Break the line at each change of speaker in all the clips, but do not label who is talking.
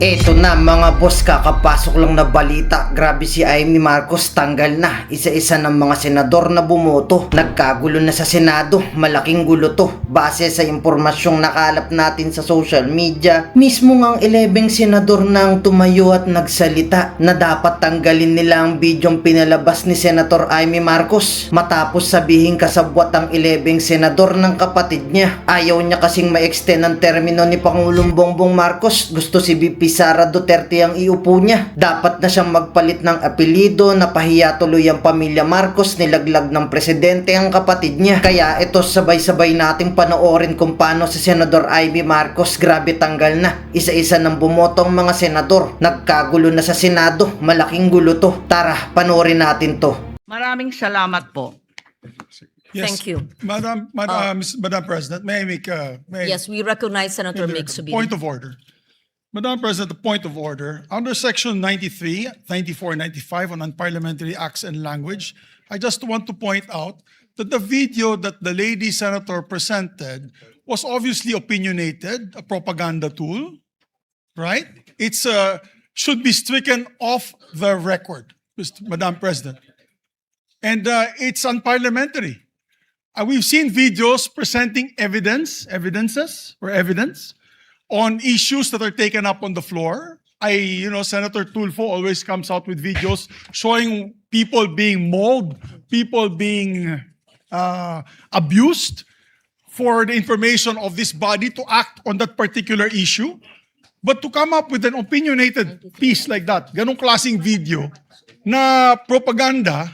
Eto na mga boss, kakapasok lang na balita. Grabe si Amy Marcos, tanggal na isa-isa ng mga senador na bumoto. Nagkagulo na sa Senado, malaking gulo to. Base sa impormasyong nakalap natin sa social media, mismo ngang 11 senador nang tumayo at nagsalita na dapat tanggalin nila ang bidyong pinalabas ni Senator Amy Marcos. Matapos sabihin kasabwat ang 11 senador ng kapatid niya. Ayaw niya kasing ma-extend ang termino ni Pangulong Bongbong Marcos. Gusto si VP Sara Duterte ang iupo niya. Dapat na siyang magpalit ng apelido, napahiya tuloy ang pamilya Marcos, nilaglag ng presidente ang kapatid niya. Kaya ito sabay-sabay nating panoorin kung paano si Senador Amy Marcos grabe tanggal na. Isa-isa ng bumotong mga senador. Nagkagulo na sa Senado, malaking gulo to. Tara, panoorin natin to.
Maraming salamat po.
Yes.
Thank you.
Madam President, may I make
Yes, we recognize Senator Mick Subiri.
point of order? Madam President, the point of order. Under Section 93, 94, 95 on Unparliamentary Acts and Language, I just want to point out that the video that the lady senator presented was obviously opinionated, a propaganda tool, right? It's should be stricken off the record, Madam President. And it's unparliamentary. We've seen videos presenting evidence on issues that are taken up on the floor. Senator Tulfo always comes out with videos showing people being mauled, people being abused for the information of this body to act on that particular issue. But to come up with an opinionated piece like that, ganong klaseng video na propaganda,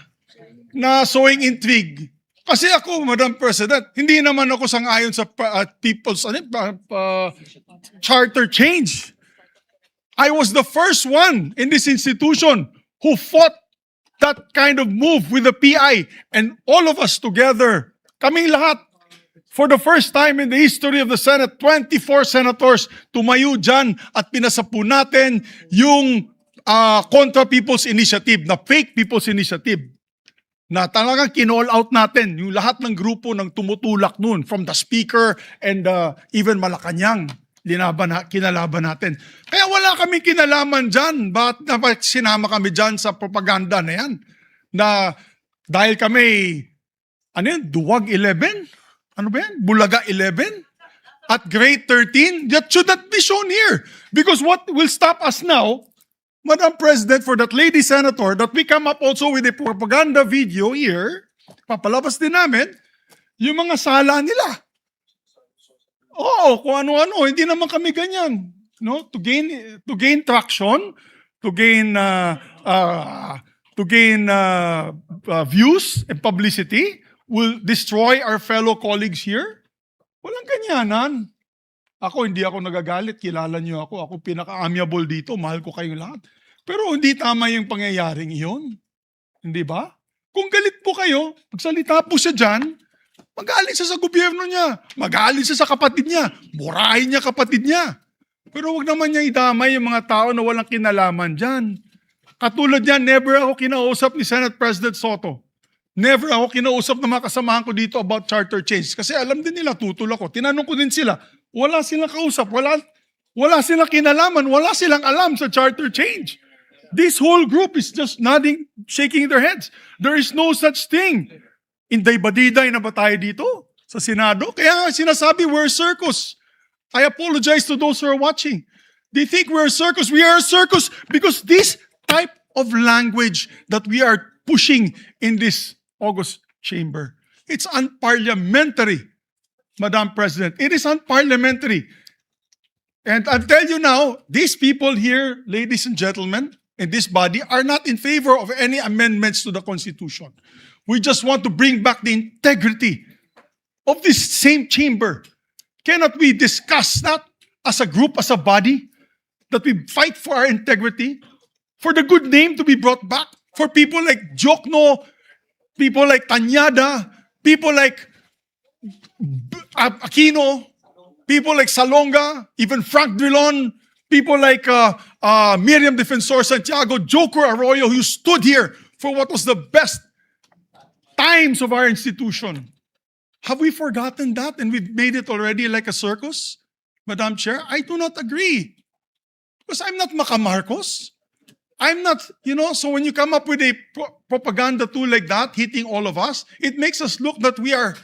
na showing intrigue. Kasi ako, Madam President, hindi naman ako sang-ayon sa people's charter change. I was the first one in this institution who fought that kind of move with the PI, and all of us together, kaming lahat, for the first time in the history of the Senate, 24 senators tumayo dyan at pinasapu natin yung Contra People's Initiative, na fake People's Initiative, na talagang kinall out natin yung lahat ng grupo ng tumutulak nun, from the Speaker and even Malacanang, kinalaban natin. Kaya wala kaming kinalaman dyan. Bakit sinama kami dyan sa propaganda na yan? Na dahil kami, Duwag 11? Ano ba yan? Bulaga 11? At grade 13? That should not be shown here. Because what will stop us now, Madam President, for that lady senator, that we come up also with a propaganda video here, papalabas din namin, yung mga sala nila. Oo, kung ano-ano, hindi naman kami ganyan. No? To gain traction, to gain views and publicity, will destroy our fellow colleagues here. Walang ganyanan. Hindi ako nagagalit, kilala niyo ako. Ako pinaka-amiable dito, mahal ko kayong lahat. Pero hindi tama yung pangyayaring iyon. Hindi ba? Kung galit po kayo, magsalita po siya dyan, mag-aalis siya sa gobyerno niya, mag-aalis siya sa kapatid niya, murahin niya kapatid niya. Pero wag naman niya idamay yung mga tao na walang kinalaman dyan. Katulad yan, never ako kinausap ni Senate President Soto. Never ako kinausap ng mga kasamahan ko dito about charter change. Kasi alam din nila, tutol ako. Tinanong ko din sila, wala silang kausap, wala silang kinalaman, wala silang alam sa charter change. This whole group is just nodding, shaking their heads. There is no such thing. Inday-badiday na ba tayo dito sa Senado? Kaya sinasabi, we're a circus. I apologize to those who are watching. They think we're a circus. We are a circus because this type of language that we are pushing in this August chamber, it's unparliamentary, Madam President. It is unparliamentary. And I'll tell you now, these people here, ladies and gentlemen, in this body, are not in favor of any amendments to the Constitution. We just want to bring back the integrity of this same chamber. Cannot we discuss that as a group, as a body, that we fight for our integrity, for the good name to be brought back, for people like Jokno, people like Tanyada, people like Aquino, people like Salonga, even Frank Drilon, people like Miriam Defensor Santiago, Joker Arroyo, who stood here for what was the best times of our institution. Have we forgotten that and we've made it already like a circus, Madam Chair? I do not agree. Because I'm not Macamarcos. I'm not, so when you come up with a propaganda tool like that, hitting all of us, it makes us look that we are,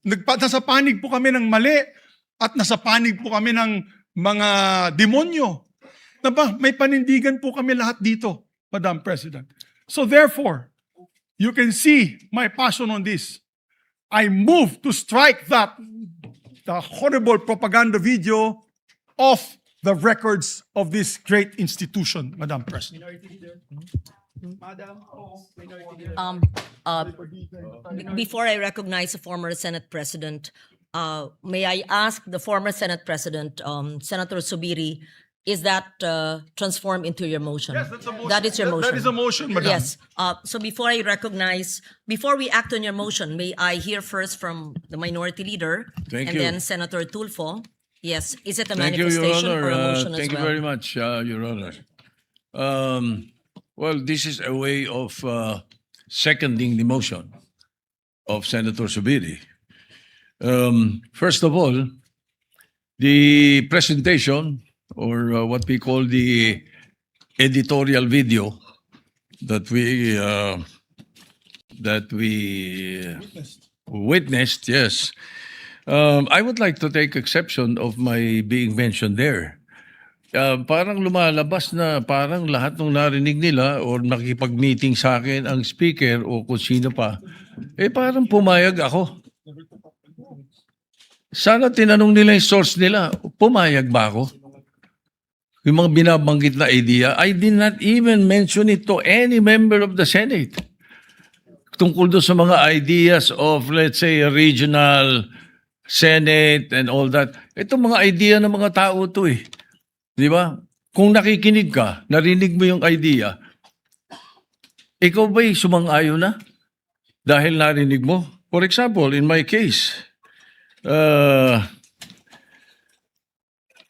nasa panig po kami ng mali at nasa panig po kami ng mga demonyo. Diba? May panindigan po kami lahat dito, Madam President. So therefore, you can see my passion on this. I move to strike the horrible propaganda video off the records of this great institution, Madam President.
Before I recognize the former Senate President, may I ask the former Senate President, Senator Subiri, is that transformed into your motion?
Yes, that's a motion.
That is your motion.
That is a motion, Madam.
Yes. So before we act on your motion, may I hear first from the Minority Leader
Thank
and
you.
then Senator Tulfo? Yes. Is it a
Thank you, Your
manifestation
Honor.
or a motion as
Thank you
well?
very much, Your Honor. Well, this is a way of seconding the motion of Senator Subiri. First of all, the presentation, or what we call the editorial video that we witnessed, yes. I would like to take exception of my being mentioned there. Parang lumalabas na parang lahat ng narinig nila or nakipag-meeting sa akin ang speaker o kung sino pa, parang pumayag ako. Sana tinanong nila yung source nila, pumayag ba ako? Yung mga binabanggit na idea, I did not even mention it to any member of the Senate. Tungkol doon sa mga ideas of, let's say, regional Senate and all that. Ito mga idea ng mga tao to eh. Di ba? Kung nakikinig ka, narinig mo yung idea, ikaw ba'y sumang-ayon na? Dahil narinig mo? For example, in my case,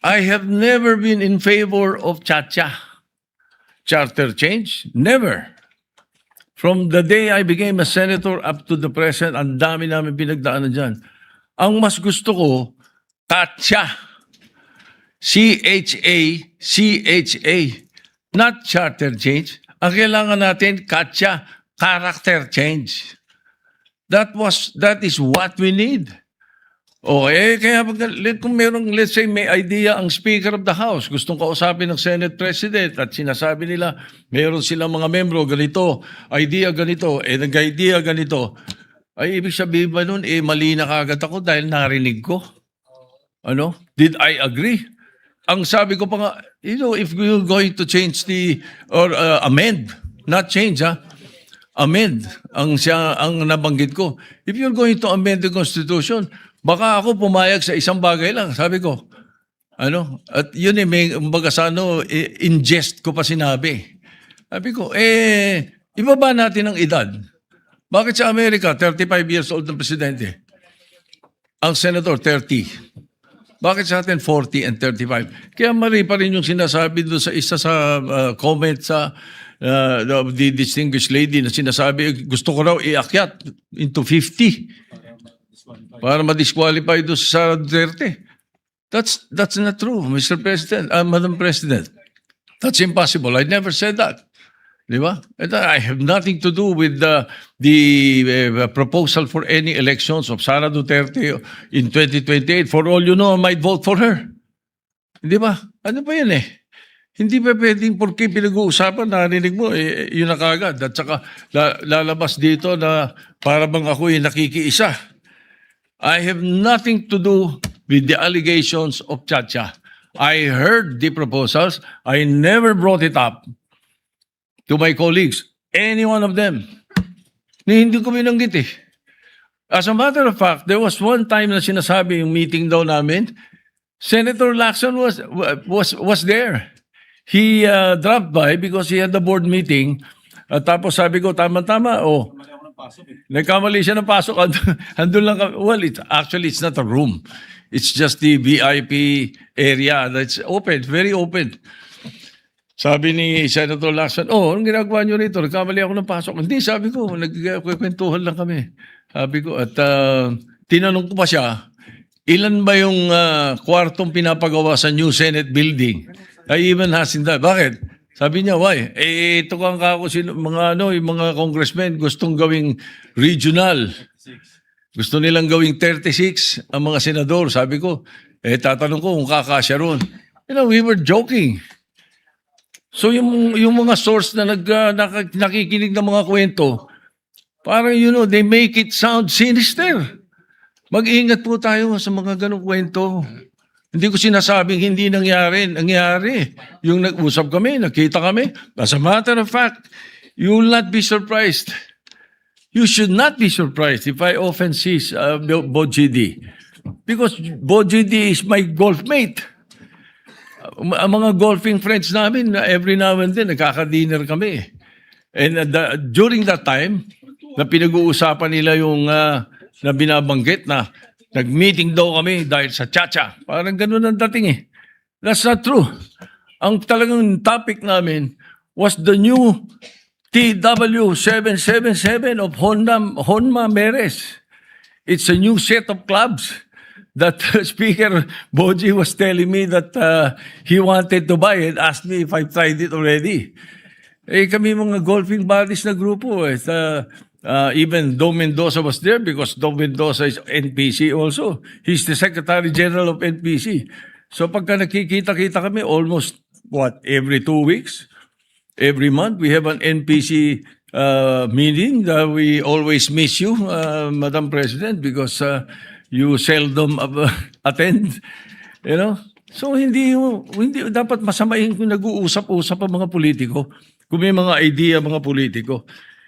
I have never been in favor of charter change. Never. From the day I became a senator up to the present, ang dami namin pinagdaanan dyan. Ang mas gusto ko, CHA. C-H-A, not charter change. Ang kailangan natin, CHA, character change. That is what we need. Kaya kung merong, let's say, may idea ang Speaker of the House, gustong kausapin ng Senate President at sinasabi nila, meron silang mga membro, ganito, idea ganito, nag-idea ganito, ay ibig sabihin ba nun, mali na kagad ako dahil narinig ko? Did I agree? Ang sabi ko pa nga, if you're going to change or amend, not change amend, ang nabanggit ko. If you're going to amend the Constitution, baka ako pumayag sa isang bagay lang, sabi ko. At yun may kumbaga sa in jest ko pa sinabi. Sabi ko, ibaba natin ang edad. Bakit sa Amerika, 35 years old ng presidente? Ang senator, 30. Bakit sa atin 40 and 35? Kaya mali pa rin yung sinasabi doon sa isa sa comment sa the distinguished lady na sinasabi, gusto ko raw iakyat into 50 para ma-disqualify doon sa Sara Duterte. That's not true, Mr. President, Madam President. That's impossible. I never said that. Di ba? I have nothing to do with the proposal for any elections of Sara Duterte in 2028. For all you know, I might vote for her. Di ba? Ano ba yan Hindi pa pwedeng porque pinag-uusapan, narinig mo, yun na kagad. At saka lalabas dito na para bang ako'y nakikiisa. I have nothing to do with the allegations of Chacha. I heard the proposals. I never brought it up to my colleagues, any one of them. Hindi ko binanggit As a matter of fact, there was one time na sinasabi yung meeting daw namin, Senator Lacson was there. He dropped by because he had the board meeting. Tapos sabi ko, tama-tama, nagkamali siya ng pasok. Andun lang kami. Well, it's not a room. It's just the VIP area that's open, very open. Sabi ni Senator Lacson, anong ginagawa nyo rito? Nagkamali ako ng pasok. Hindi, sabi ko, nagkwentuhan lang kami. Sabi ko, at tinanong ko pa siya, ilan ba yung kwartong pinapagawa sa new Senate building? I even asked him that. Bakit? Sabi niya, why? Ito kang kako, yung mga congressmen gustong gawing regional. Gusto nilang gawing 36 ang mga senador. Sabi ko, tatanong ko kung kakasya ron. We were joking. So yung mga source na nakikinig ng mga kwento, parang they make it sound sinister. Mag-ingat po tayo sa mga ganong kwento. Hindi ko sinasabing hindi nangyari. Nangyari. Yung nag-usap kami, nakita kami. As a matter of fact, you will not be surprised. You should not be surprised if I often see Bojidi. Because Bojidi is my golf mate. Ang mga golfing friends namin, every now and then, nagkaka-dinner kami. And during that time, na pinag-uusapan nila yung na binabanggit na nag-meeting daw kami dahil sa Chacha. Parang ganun ang dating eh. That's not true. Ang talagang topic namin was the new TW777 of Honma Meres. It's a new set of clubs that Speaker Boji was telling me that he wanted to buy and asked me if I've tried it already. Kami mga golfing buddies na grupo. Even Dom Mendoza was there because Dom Mendoza is NPC also. He's the Secretary General of NPC. So pagka nakikita-kita kami almost, every 2 weeks? Every month, we have an NPC meeting. We always miss you, Madam President, because you seldom attend. So hindi dapat masamahin kung nag-uusap-usap ang mga politiko, kung may mga idea mga politiko.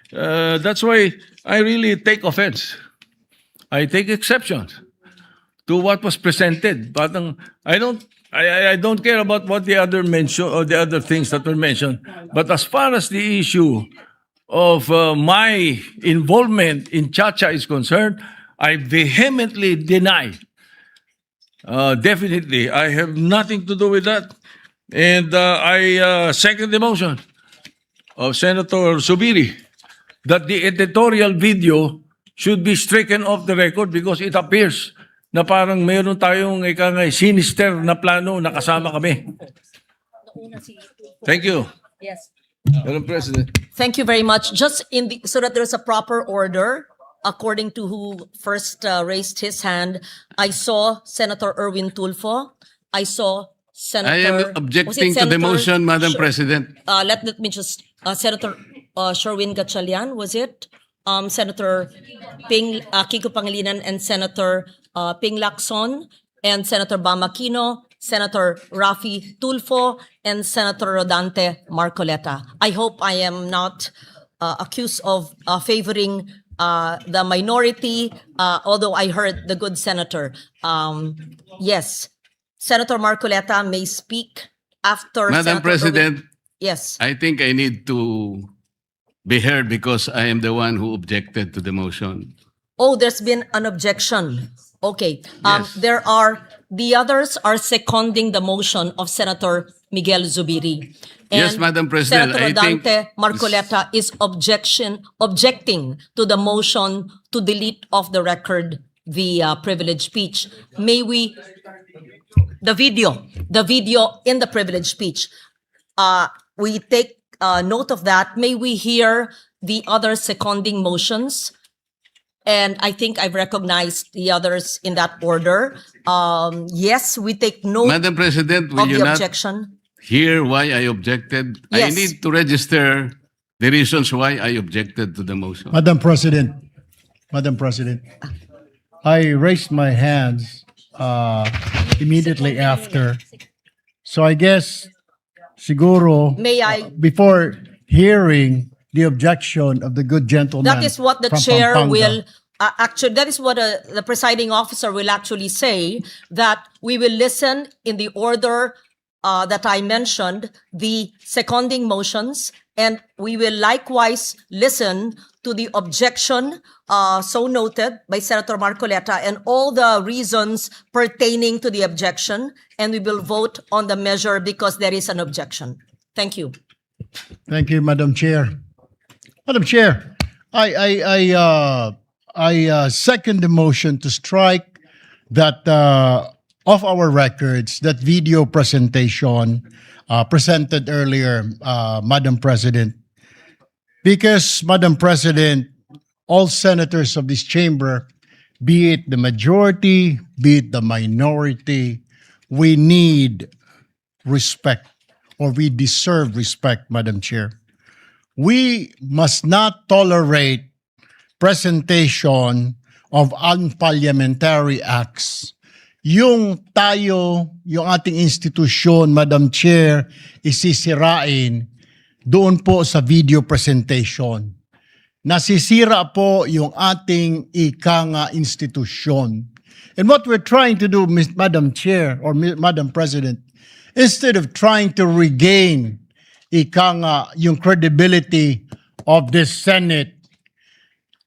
That's why I really take offense. I take exception to what was presented. But I don't care about what the other mention or the other things that were mentioned. But as far as the issue of my involvement in Chacha is concerned, I vehemently deny. Definitely, I have nothing to do with that. And I second the motion of Senator Subiri that the editorial video should be stricken off the record because it appears na parang mayroon tayong sinister na plano na kasama kami. Thank you.
Yes.
Madam President.
Thank you very much. Just so that there's a proper order, according to who first raised his hand, I saw Senator Erwin Tulfo. I saw Senator.
I am objecting to the motion, Madam President.
Let me just Senator Sherwin Gatchalian, was it? Senator Kiko Pangilinan and Senator Ping Lacson and Senator Bam Aquino, Senator Rafi Tulfo, and Senator Rodante Marcoleta. I hope I am not accused of favoring the minority, although I heard the good senator. Yes, Senator Marcoleta may speak after
Madam
Senator
President,
Erwin. Yes.
I think I need to be heard because I am the one who objected to the motion.
Oh, there's been an objection. Okay.
Yes.
The others are seconding the motion of Senator Miguel Zubiri.
Yes, Madam President,
Senator
I think-
Rodante Marcoleta is objecting to the motion to delete off the record the privileged speech. May we, the video in the privileged speech, we take note of that. May we hear the other seconding motions? And I think I've recognized the others in that order. Yes, we take note
Madam President, will
of
you
the
not
objection.
hear why I objected? I
Yes.
need to register the reasons why I objected to the motion.
Madam President, I raised my hands immediately after. So I guess siguro
May I?
before hearing the objection of the good gentleman.
That is what the
from
chair
Pampanga.
will, actually, that is what the presiding officer will actually say, that we will listen in the order that I mentioned, the seconding motions, and we will likewise listen to the objection so noted by Senator Marcoleta and all the reasons pertaining to the objection, and we will vote on the measure because there is an objection. Thank you.
Thank you, Madam Chair. Madam Chair, I second the motion to strike that of our records that video presentation presented earlier, Madam President. Because, Madam President, all senators of this chamber, be it the majority, be it the minority, we need respect, or we deserve respect, Madam Chair. We must not tolerate presentation of unparliamentary acts. Yung ating institusyon, Madam Chair, isisirain doon po sa video presentation. Nasisira po yung ating institusyon. And what we're trying to do, Madam Chair or Madam President, instead of trying to regain yung credibility of this Senate,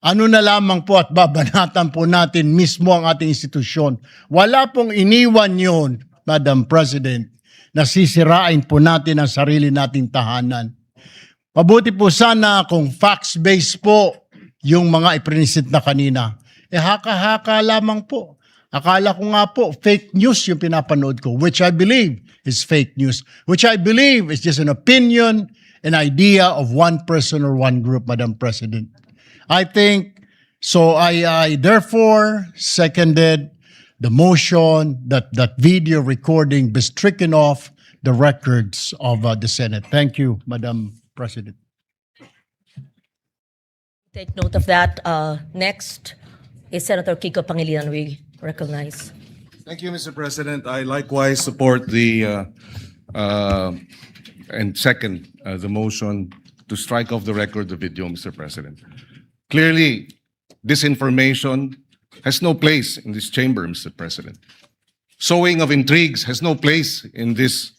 ano na lamang po at babanatan po natin mismo ang ating institusyon. Wala pong iniwan yun, Madam President, na sisirain po natin ang sarili nating tahanan. Mabuti po sana kung facts-based po yung mga iprinisit na kanina. Haka-haka lamang po. Akala ko nga po, fake news yung pinapanood ko, which I believe is fake news, which I believe is just an opinion, an idea of one person or one group, Madam President. I think, so I therefore seconded the motion that video recording be stricken off the records of the Senate. Thank you, Madam President.
Take note of that. Next is Senator Kiko Pangilinan. We recognize.
Thank you, Mr. President. I likewise support and second the motion to strike off the record the video, Mr. President. Clearly, disinformation has no place in this chamber, Mr. President. Sowing of intrigues has no place in this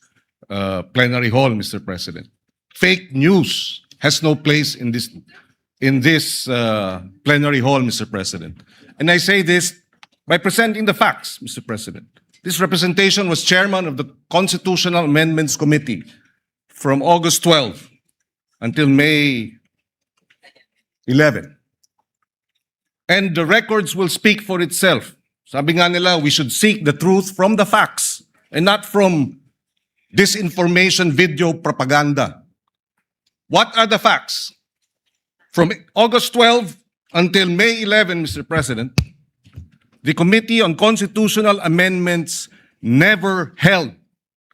plenary hall, Mr. President. Fake news has no place in this plenary hall, Mr. President. And I say this by presenting the facts, Mr. President. This representation was chairman of the Constitutional Amendments Committee from August 12 until May 11. And the records will speak for itself. Sabi nga nila, we should seek the truth from the facts and not from disinformation video propaganda. What are the facts? From August 12 until May 11, Mr. President, the Committee on Constitutional Amendments never held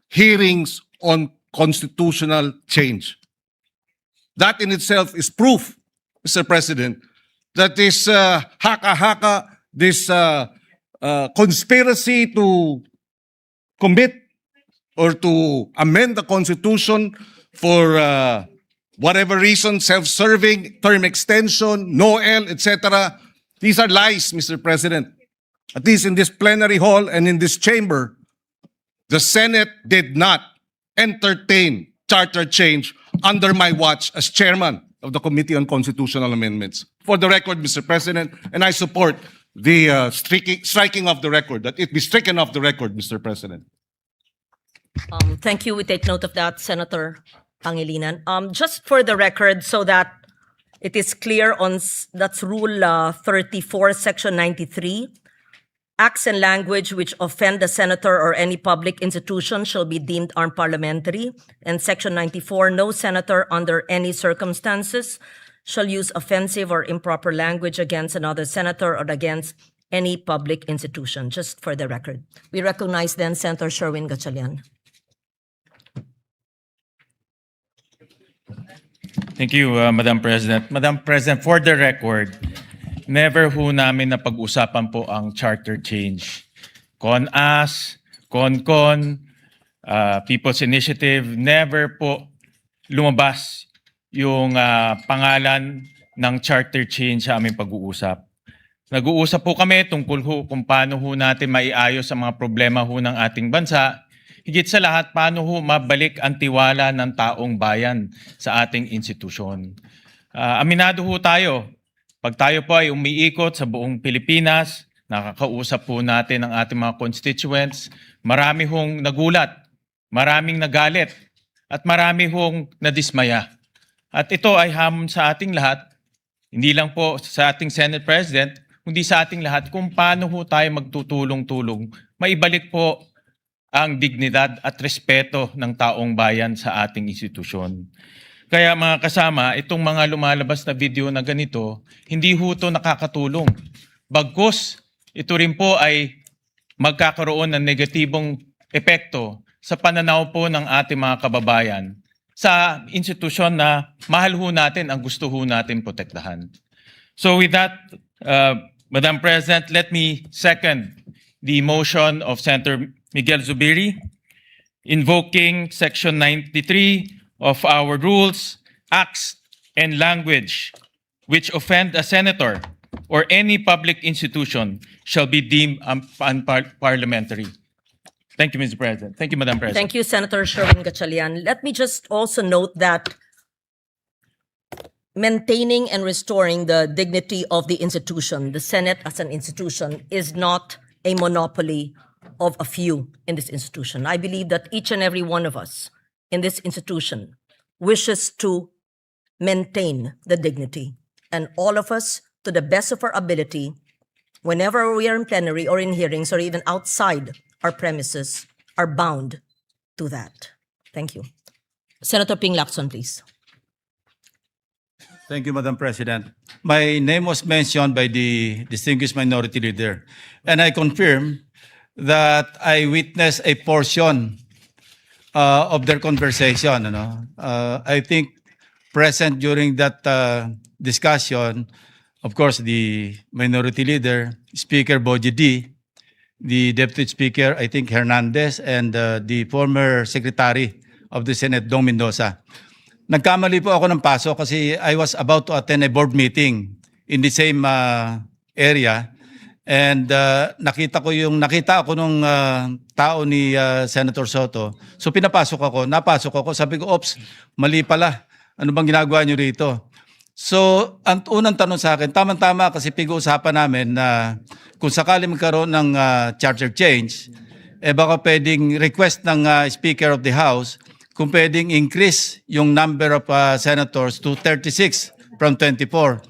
hearings on constitutional change. That in itself is proof, Mr. President, that this haka-haka, this conspiracy to commit or to amend the Constitution for whatever reason, self-serving, term extension, Noel, etc. These are lies, Mr. President. At least in this plenary hall and in this chamber, the Senate did not entertain charter change under my watch as chairman of the Committee on Constitutional Amendments. For the record, Mr. President, and I support the striking of the record, that it be stricken off the record, Mr. President.
Thank you. We take note of that, Senator Pangilinan. Just for the record, so that it is clear that's Rule 34, Section 93. Acts and language which offend the senator or any public institution shall be deemed unparliamentary. And Section 94, no senator under any circumstances shall use offensive or improper language against another senator or against any public institution, just for the record. We recognize then Senator Sherwin Gatchalian.
Thank you, Madam President. Madam President, for the record, never ho namin napag-usapan po ang charter change. CONAS, CONCON, People's Initiative, never po lumabas yung pangalan ng charter change sa aming pag-uusap. Nag-uusap po kami tungkol ho kung paano ho natin maiayos ang mga problema ho ng ating bansa. Higit sa lahat, paano ho mabalik ang tiwala ng taong bayan sa ating institusyon. Aminado ho tayo, pag tayo po ay umiikot sa buong Pilipinas, nakakausap po natin ang ating mga constituents, marami hong nagulat, maraming nagalit, at marami hong nadismaya. At ito ay hamon sa ating lahat, hindi lang po sa ating Senate President, kundi sa ating lahat kung paano ho tayo magtutulong-tulong, maibalik po ang dignidad at respeto ng taong bayan sa ating institusyon. Kaya mga kasama, itong mga lumalabas na video na ganito, hindi ho ito nakakatulong. Bagkus, ito rin po ay magkakaroon ng negatibong epekto sa pananaw po ng ating mga kababayan sa institusyon na mahal ho natin ang gusto ho natin protektahan. So with that, Madam President, let me second the motion of Senator Miguel Zubiri invoking Section 93 of our rules, acts, and language which offend a senator or any public institution shall be deemed unparliamentary. Thank you, Mr. President. Thank you, Madam President.
Thank you, Senator Sherwin Gatchalian. Let me just also note that maintaining and restoring the dignity of the institution, the Senate as an institution, is not a monopoly of a few in this institution. I believe that each and every one of us in this institution wishes to maintain the dignity. And all of us, to the best of our ability, whenever we are in plenary or in hearings or even outside our premises, are bound to that. Thank you. Senator Ping Lacson, please.
Thank you, Madam President. My name was mentioned by the distinguished minority leader, and I confirm that I witnessed a portion of their conversation. I think present during that discussion, of course, the minority leader, Speaker Boji D, the Deputy Speaker, I think Hernandez, and the former Secretary of the Senate, Dong Mendoza. Nagkamali po ako ng paso kasi I was about to attend a board meeting in the same area. And nakita ako nung tao ni Senator Soto. So napasok ako, sabi ko, "Ops, mali pala. Ano bang ginagawa niyo rito?" So, ang unang tanong sa akin, tama-tama kasi pag-uusapan namin na kung sakali magkaroon ng charter change, baka pwedeng request ng Speaker of the House kung pwedeng increase yung number of senators to 36 from 24.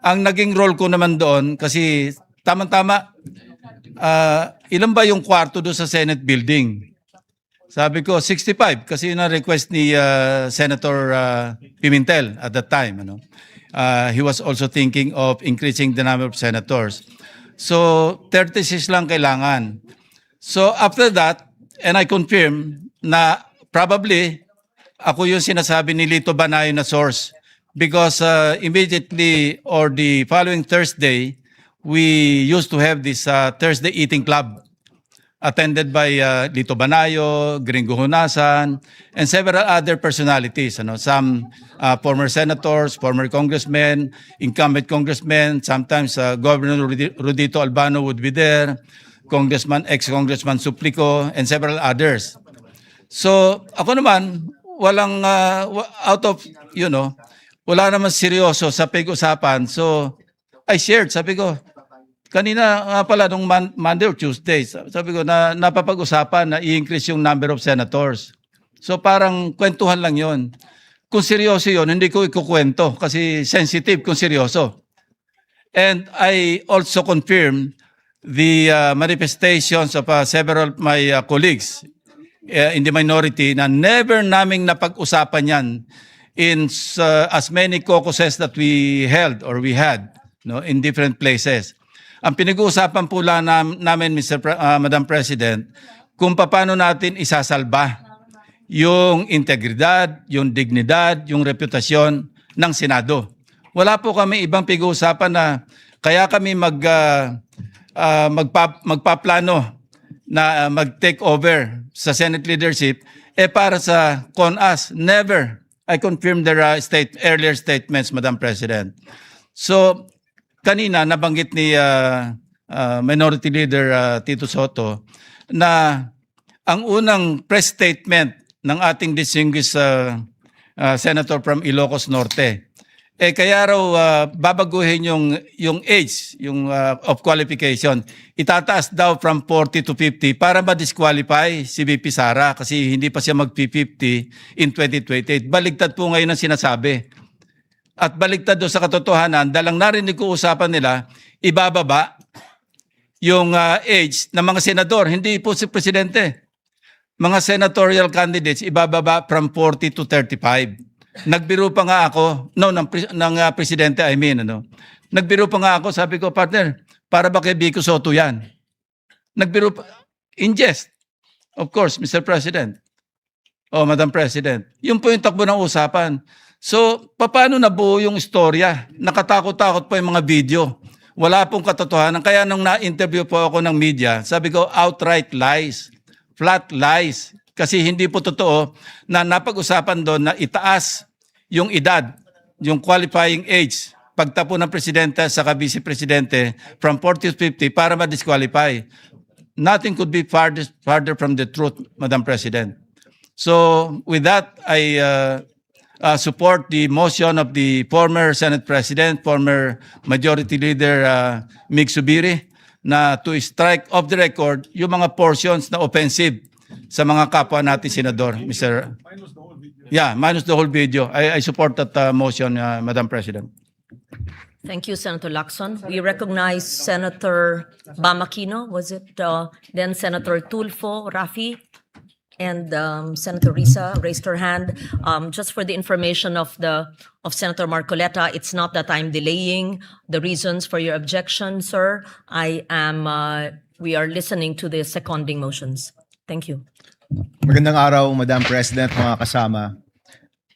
Ang naging role ko naman doon, kasi tama-tama, ilan ba yung kwarto doon sa Senate building? Sabi ko, 65, kasi yun ang request ni Senator Pimentel at that time. He was also thinking of increasing the number of senators. So, 36 lang kailangan. So, after that, and I confirm na probably ako yung sinasabi ni Lito Banayo na source, because immediately or the following Thursday, we used to have this Thursday eating club attended by Lito Banayo, Gringo Honasan, and several other personalities. Some former senators, former congressmen, incumbent congressmen, sometimes Governor Rodito Albano would be there, ex-Congressman Suplico, and several others. So, ako naman, walang, out of, wala naman seryoso sa pag-usapan. So, I shared, sabi ko, kanina nga pala nung Monday or Tuesday, sabi ko na napapag-usapan na i-increase yung number of senators. So, parang kwentuhan lang yon. Kung seryoso yon, hindi ko ikukwento kasi sensitive kung seryoso. And I also confirm the manifestations of several of my colleagues in the minority na never naming napag-usapan yan in as many caucuses that we held or we had in different places. Ang pinag-uusapan po lang namin, Madam President, kung paano natin isasalba yung integridad, yung dignidad, yung reputasyon ng Senado. Wala po kami ibang pag-uusapan na kaya kami magpaplano na mag-take over sa Senate leadership, para sa CONAS, never. I confirm their earlier statements, Madam President. So, kanina nabanggit ni Minority Leader Tito Soto na ang unang press statement ng ating distinguished Senator from Ilocos Norte, kaya raw babaguhin yung age of qualification. Itataas daw from 40 to 50 para ma-disqualify si VP Sara kasi hindi pa siya mag-50 in 2028. Baligtad po ngayon ang sinasabi. at baliktad doon sa katotohanan, dalang narinig ko usapan nila, ibababa yung age ng mga senador, hindi po si presidente. Mga senatorial candidates, ibababa from 40 to 35. Nagbiro pa nga ako, ng presidente, I mean, Nagbiro pa nga ako, sabi ko, partner, para ba kay Vico Soto yan? Nagbiro pa, in jest, of course, Mr. President. Oh, Madam President. Yun po yung takbo ng usapan. So, paano nabuo yung istorya? Nakatakot-takot po yung mga video. Wala pong katotohanan. Kaya nung na-interview po ako ng media, sabi ko, outright lies. Flat lies. Kasi hindi po totoo na napag-usapan doon na itaas yung edad, yung qualifying age, pagtapo ng presidente sa vice presidente from 40 to 50 para ma-disqualify. Nothing could be farther from the truth, Madam President. So, with that, I support the motion of the former Senate President, former Majority Leader Mig Zubiri, na to strike off the record yung mga portions na offensive sa mga kapwa natin senador, Mr. Yeah, minus the whole video. I support that motion, Madam President.
Thank you, Senator Lacson. We recognize Senator Bamakino. Was it then Senator Tulfo, Rafi, and Senator Risa raised her hand. Just for the information of Senator Marcoleta, it's not that I'm delaying the reasons for your objection, sir. We are listening to the seconding motions. Thank you.
Magandang araw, Madam President, mga kasama.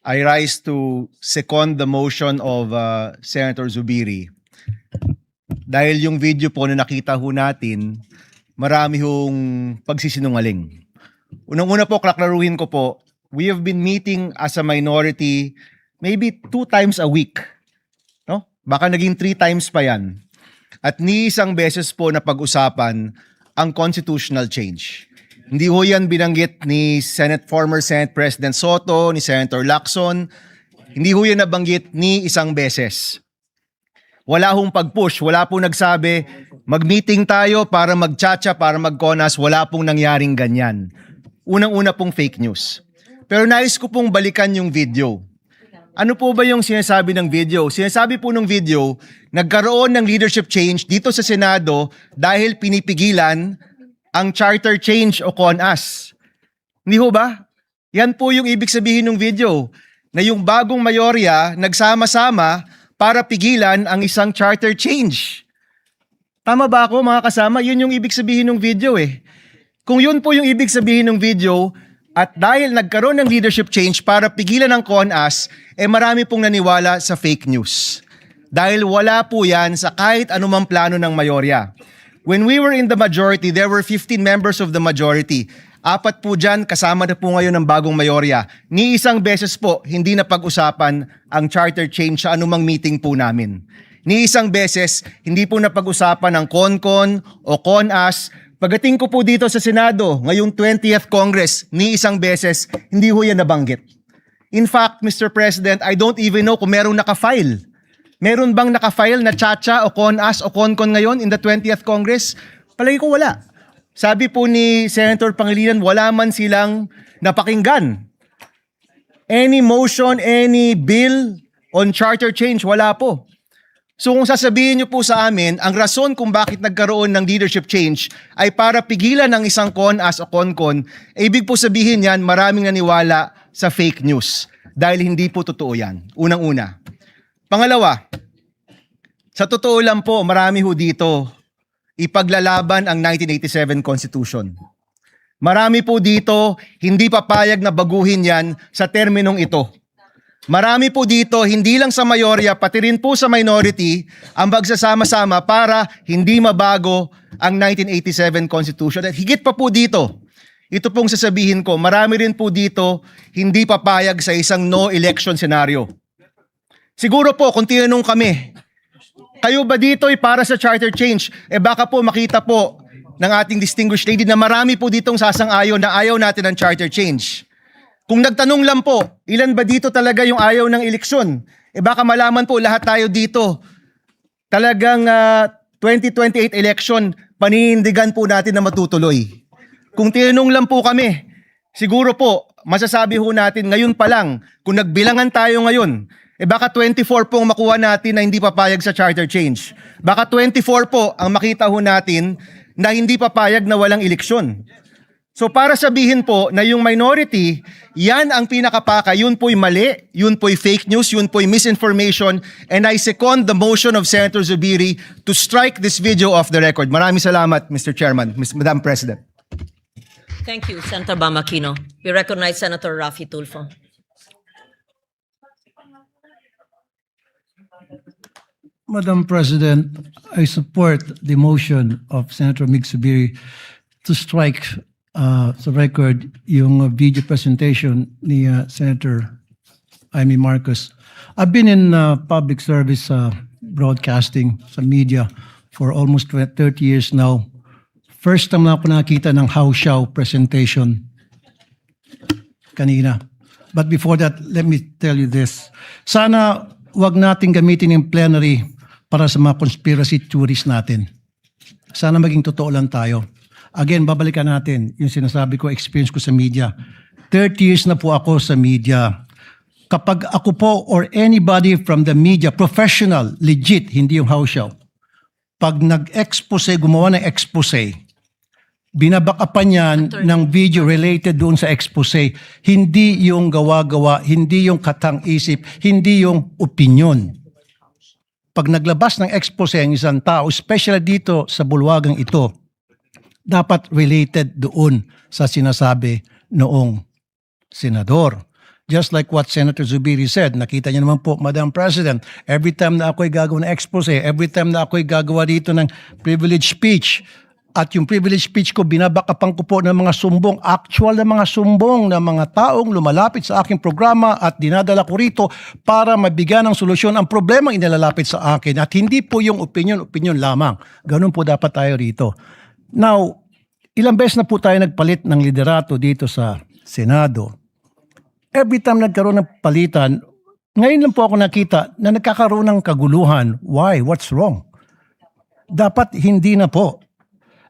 I rise to second the motion of Senator Zubiri. Dahil yung video po na nakita ho natin, marami hong pagsisinungaling. Unang-una po, klaklaruhin ko po, we have been meeting as a minority maybe 2 times a week. No? Baka naging 3 times pa yan. At ni isang beses po na pag-usapan ang constitutional change. Hindi ho yan binanggit ni former Senate President Soto, ni Senator Lacson. Hindi ho yan nabanggit ni isang beses. Wala hong pag-push, wala pong nagsabi, mag-meeting tayo para mag-chacha, para mag-conas, wala pong nangyaring ganyan. Unang-una pong fake news. Pero nais ko pong balikan yung video. Ano po ba yung sinasabi ng video? Sinasabi po ng video, nagkaroon ng leadership change dito sa Senado dahil pinipigilan ang charter change o CONAS. Hindi ho ba? Yan po yung ibig sabihin ng video, na yung bagong mayorya nagsama-sama para pigilan ang isang charter change. Tama ba ako, mga kasama? Yun yung ibig sabihin ng video eh. Kung yun po yung ibig sabihin ng video, at dahil nagkaroon ng leadership change para pigilan ang CONAS, marami pong naniwala sa fake news. Dahil wala po yan sa kahit anumang plano ng mayorya. When we were in the majority, there were 15 members of the majority. 4 po dyan, kasama na po ngayon ng bagong mayorya. Ni isang beses po, hindi na pag-usapan ang charter change sa anumang meeting po namin. Ni isang beses, hindi po na pag-usapan ang CONCON o CONAS. Pagdating ko po dito sa Senado, ngayong 20th Congress, ni isang beses, hindi ho yan nabanggit. In fact, Mr. President, I don't even know kung merong nakafile. Meron bang nakafile na chacha o CONAS o CONCON ngayon in the 20th Congress? Palagi ko wala. Sabi po ni Senator Pangilinan, wala man silang napakinggan. Any motion, any bill on charter change, wala po. So kung sasabihin niyo po sa amin, ang rason kung bakit nagkaroon ng leadership change ay para pigilan ng isang CONAS o CONCON, ibig po sabihin yan, maraming naniwala sa fake news. Dahil hindi po totoo yan. Unang-una. Pangalawa, sa totoo lang po, marami ho dito ipaglalaban ang 1987 Constitution. Marami po dito hindi papayag na baguhin yan sa terminong ito. Marami po dito, hindi lang sa mayorya, pati rin po sa minority, ang magsasama-sama para hindi mabago ang 1987 Constitution. At higit pa po dito, ito pong sasabihin ko, marami rin po dito hindi papayag sa isang no election scenario. Siguro po, kung tinanong kami, kayo ba dito ay para sa charter change? Baka po makita po ng ating distinguished lady na marami po ditong sasang-ayon na ayaw natin ng charter change. Kung nagtanong lang po, ilan ba dito talaga yung ayaw ng eleksyon? Baka malaman po lahat tayo dito. Talagang 2028 election, paninindigan po natin na matutuloy. Kung tinanong lang po kami, siguro po, masasabi ho natin ngayon pa lang, kung nagbilangan tayo ngayon, baka 24 po ang makuha natin na hindi papayag sa charter change. Baka 24 po ang makita ho natin na hindi papayag na walang eleksyon. So para sabihin po na yung minority, yan ang pinakapaka, yun po'y mali, yun po'y fake news, yun po'y misinformation, and I second the motion of Senator Zubiri to strike this video off the record. Maraming salamat, Mr. Chairman, Madam President.
Thank you, Senator Bamakino. We recognize Senator Raffy Tulfo.
Madam President, I support the motion of Senator Mig Zubiri to strike sa record yung video presentation ni Senator Amy Marcos. I've been in public service broadcasting sa media for almost 30 years now. First time na ako nakita ng house show presentation kanina. But before that, let me tell you this. Sana wag nating gamitin yung plenary para sa mga conspiracy theories natin. Sana maging totoo lang tayo. Again, babalikan natin yung sinasabi ko, experience ko sa media. 30 years na po ako sa media. Kapag ako po or anybody from the media, professional, legit, hindi yung house show, pag nag-expose, gumawa ng expose, binabakapan yan ng video related doon sa expose, hindi yung gawa-gawa, hindi yung katang-isip, hindi yung opinion. Pag naglabas ng expose ang isang tao, especially dito sa bulwagang ito, dapat related doon sa sinasabi noong senador. Just like what Senator Zubiri said, nakita niyo naman po, Madam President, every time na ako'y gagawa ng expose, every time na ako'y gagawa dito ng privilege speech, at yung privilege speech ko, binabakapan ko po ng mga sumbong, actual na mga sumbong ng mga taong lumalapit sa aking programa at dinadala ko rito para mabigyan ng solusyon ang problema inilalapit sa akin. At hindi po yung opinion lamang. Ganun po dapat tayo rito. Now, ilang beses na po tayo nagpalit ng liderato dito sa Senado. Every time nagkaroon ng palitan, ngayon lang po ako nakita na nagkakaroon ng kaguluhan. Why? What's wrong? Dapat hindi na po.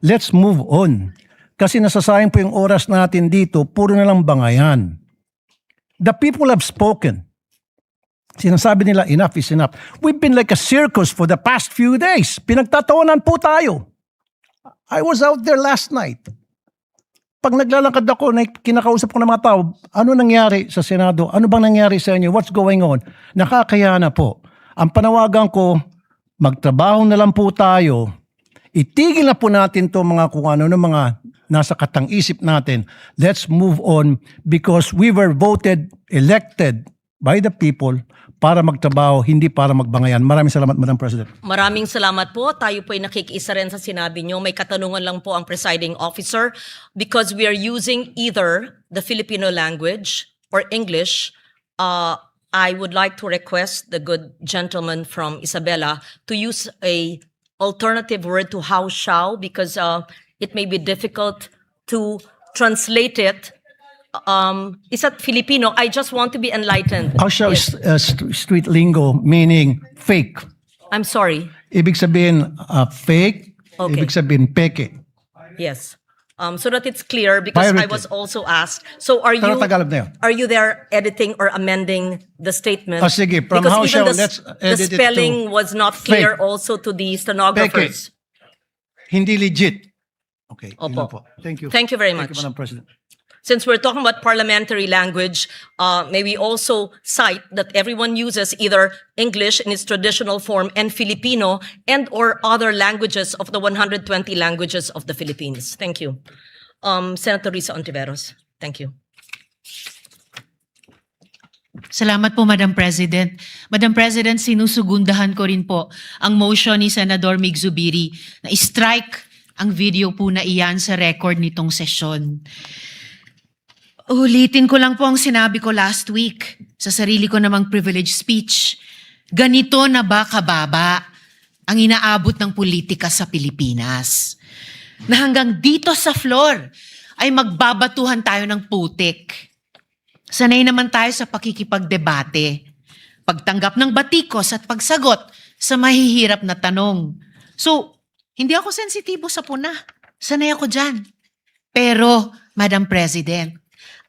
Let's move on. Kasi nasasayang po yung oras natin dito, puro na lang bangayan. The people have spoken. Sinasabi nila, enough is enough. We've been like a circus for the past few days. Pinagtatawanan po tayo. I was out there last night. Pag naglalakad ako, kinakausap ko ng mga tao, ano nangyari sa Senado? Ano bang nangyari sa inyo? What's going on? Nakakaya na po. Ang panawagan ko, magtrabaho na lang po tayo. Itigil na po natin to mga kung ano ng mga nasa katang-isip natin. Let's move on because we were voted, elected by the people para magtrabaho, hindi para magbangayan. Maraming salamat, Madam President.
Maraming salamat po. Tayo po ay nakikiisa rin sa sinabi nyo. May katanungan lang po ang presiding officer because we are using either the Filipino language or English. I would like to request the good gentleman from Isabela to use a alternative word to how shall because it may be difficult to translate it. Is that Filipino? I just want to be enlightened.
How shall
Yes.
street lingo meaning fake?
I'm sorry.
Ibig sabihin fake,
Okay.
ibig sabihin peke.
Yes. So that it's clear because I
Pirated.
was also asked. So are
Pero
you
Tagalog na yun.
are you there editing or amending the statement?
Oh, sige. From
because
how
even
shall,
the,
let's
the
edit it to
spelling was not clear
fake.
also to the stenographers.
Hindi legit. Okay. yun
Opo.
lang po. Thank you.
Thank you very
Thank
much.
you, Madam President.
Since we're talking about parliamentary language, may we also cite that everyone uses either English in its traditional form and Filipino and or other languages of the 120 languages of the Philippines. Thank you. Senator Risa Ontiveros. Thank you.
Salamat po, Madam President. Madam President, sinusugundahan ko rin po ang motion ni Senador Mig Zubiri na strike ang video po na iyan sa record nitong sesyon. Ulitin ko lang po ang sinabi ko last week sa sarili ko namang privilege speech. Ganito na ba kababa ang inaabot ng politika sa Pilipinas? Na hanggang dito sa floor ay magbabatuhan tayo ng putik. Sanay naman tayo sa pakikipagdebate, pagtanggap ng batikos at pagsagot sa mahihirap na tanong. So, hindi ako sensitibo sa puna. Sanay ako dyan. Pero, Madam President,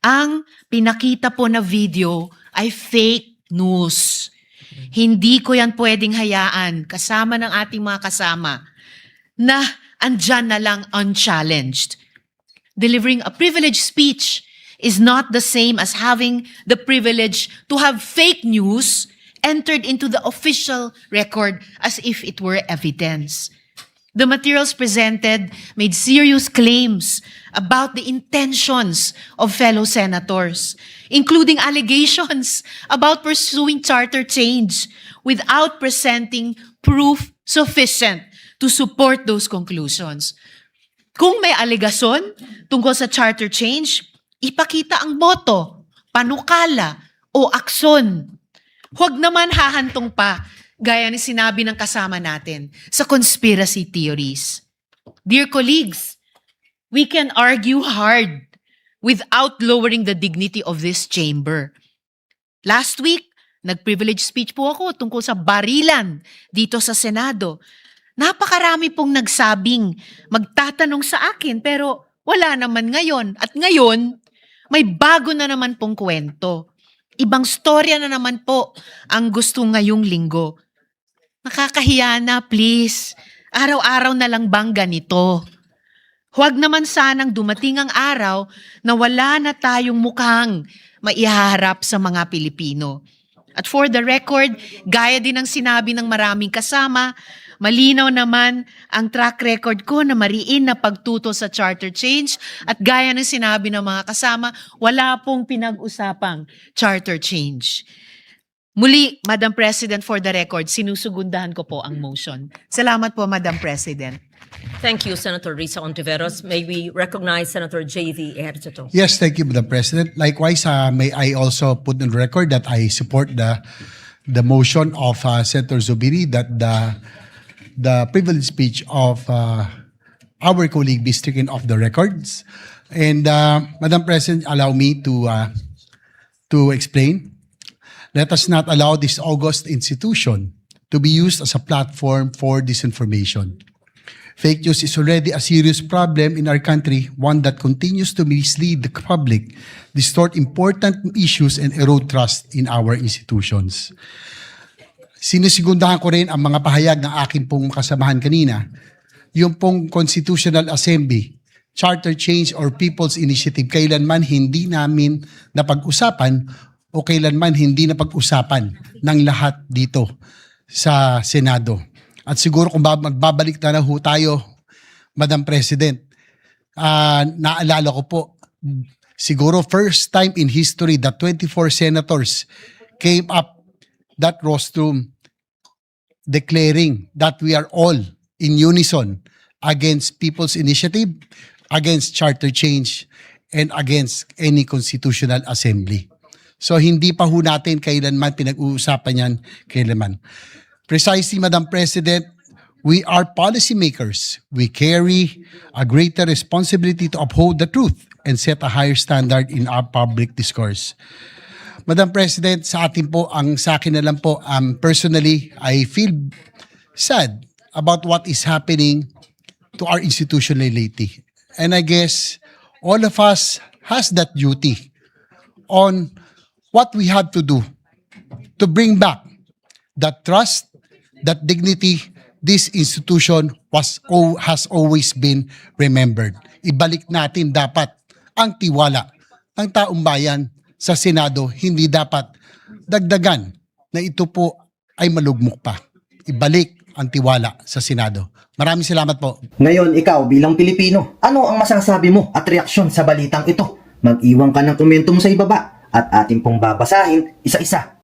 ang pinakita po na video ay fake news. Hindi ko yan pwedeng hayaan kasama ng ating mga kasama na andyan na lang unchallenged. Delivering a privileged speech is not the same as having the privilege to have fake news entered into the official record as if it were evidence. The materials presented made serious claims about the intentions of fellow senators, including allegations about pursuing charter change without presenting proof sufficient to support those conclusions. Kung may alegasyon tungkol sa charter change, ipakita ang boto, panukala, o akson. Huwag naman hahantong pa, gaya ni sinabi ng kasama natin, sa conspiracy theories. Dear colleagues, we can argue hard without lowering the dignity of this chamber. Last week, nag-privilege speech po ako tungkol sa barilan dito sa Senado. Napakarami pong nagsabing magtatanong sa akin pero wala naman ngayon. At ngayon, may bago na naman pong kwento. Ibang storya na naman po ang gusto ngayong linggo. Nakakahiya na, please. Araw-araw na lang bang ganito? Huwag naman sanang dumating ang araw na wala na tayong mukhang maihaharap sa mga Pilipino. At for the record, gaya din ng sinabi ng maraming kasama, malinaw naman ang track record ko na mariin na pagtuto sa charter change at gaya ng sinabi ng mga kasama, wala pong pinag-usapang charter change. Muli, Madam President, for the record, sinusugundahan ko po ang motion. Salamat po, Madam President.
Thank you, Senator Risa Ontiveros. May we recognize Senator J.V. Ejercito.
Yes, thank you, Madam President. Likewise, may I also put on record that I support the motion of Senator Zubiri that the privilege speech of our colleague be stricken off the records. And Madam President, allow me to explain. Let us not allow this august institution to be used as a platform for disinformation. Fake news is already a serious problem in our country, one that continues to mislead the public, distort important issues, and erode trust in our institutions. Sinisigundahan ko rin ang mga pahayag ng aking pong kasamahan kanina, yung pong Constitutional Assembly, Charter Change or People's Initiative, kailanman hindi namin napag-usapan o kailanman hindi napag-usapan ng lahat dito sa Senado. At siguro kung magbabalik na ho tayo, Madam President, naalala ko po, siguro first time in history that 24 senators came up that rostrum declaring that we are all in unison against People's Initiative, against Charter Change, and against any Constitutional Assembly. So hindi pa ho natin kailanman pinag-uusapan yan kailanman. Precisely, Madam President, we are policymakers. We carry a greater responsibility to uphold the truth and set a higher standard in our public discourse. Madam President, sa atin po, sa akin na lang po, personally, I feel sad about what is happening to our institution lately. And I guess all of us has that duty on what we have to do to bring back that trust, that dignity this institution has always been remembered. Ibalik natin dapat ang tiwala ng taong bayan sa Senado, hindi dapat dagdagan na ito po ay malugmok pa. Ibalik ang tiwala sa Senado. Maraming salamat po.
Ngayon, ikaw bilang Pilipino, ano ang masasabi mo at reaksyon sa balitang ito? Mag-iwan ka ng komento mo sa ibaba at ating pong babasahin isa-isa.